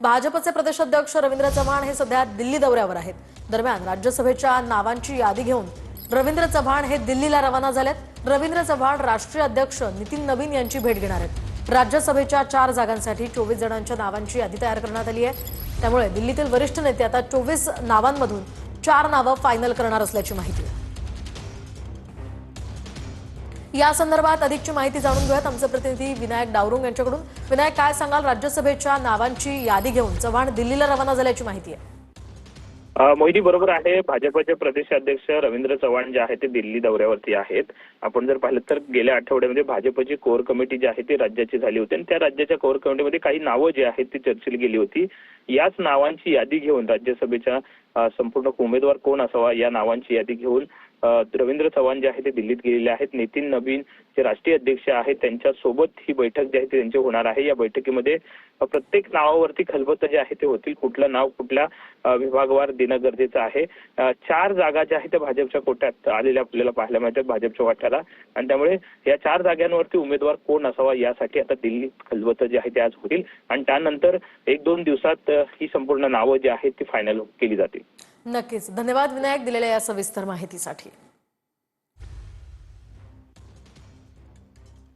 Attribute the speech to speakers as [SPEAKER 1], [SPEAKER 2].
[SPEAKER 1] भाजपचे प्रदेशाध्यक्ष रवींद्र चव्हाण हे सध्या दिल्ली दौऱ्यावर आहेत। दरम्यान राज्यसभेच्या नावांची यादी घेऊन रवींद्र चव्हाण हे दिल्लीला रवाना झालेत। रवींद्र चव्हाण राष्ट्रीय अध्यक्ष नितीन नवीन यांची भेट घेणार आहेत। राज्यसभेच्या 4 जागांसाठी 24 जणांच्या नावांची यादी तयार करण्यात आली आहे। त्यामुळे दिल्लीतील वरिष्ठ नेते आता 24 नावांमधून 4 नावं फायनल करणार असल्याची माहिती आहे। या संदर्भात अधिकची माहिती जाणून घेऊयात आमचे प्रतिनिधी विनायक डावरुंग यांच्याकडून। विनायक, काय सांगाल? राज्यसभेच्या नावांची यादी घेऊन चव्हाण दिल्लीला रवाना झाल्याची माहिती आहे।
[SPEAKER 2] मोहिनी बरोबर आहे। भाजपचे प्रदेशाध्यक्ष रवींद्र चव्हाण जे आहे ते दिल्ली दौऱ्यावरती आहेत। आपण जर पाहिलं तर गेल्या आठवड्यामध्ये भाजपची कोर कमिटी जी आहे ती राज्याची झाली होती आणि त्या राज्याच्या कोर कमिटीमध्ये काही नावं जी आहेत ती चर्चेला गेली होती। याच नावांची यादी घेऊन राज्यसभेच्या संपूर्ण उमेदवार कोण असावा या नावांची यादी घेऊन रवींद्र चव्हाण जे आहे ते दिल्लीत गेलेले आहेत। नितीन नवीन जे राष्ट्रीय अध्यक्ष आहेत त्यांच्या सोबत ही बैठक जी आहे ती त्यांची होणार आहे। या बैठकीमध्ये प्रत्येक नावावरती खलबत जे आहे ते होतील। कुठलं नाव कुठल्या विभागावर देणं गरजेचं आहे। 4 जागा ज्या आहेत त्या भाजपच्या कोट्यात आलेल्या आपल्याला पाहायला मिळतात भाजपच्या वाट्याला आणि त्यामुळे या 4 जागांवरती उमेदवार कोण असावा यासाठी आता दिल्लीत खलबत जी आहे ते आज होतील आणि त्यानंतर 1-2 दिवसात ही संपूर्ण नावं जी आहेत ती फायनल केली जातील।
[SPEAKER 1] नक्कीच, धन्यवाद विनायक दिलेल्या या सविस्तर माहितीसाठी।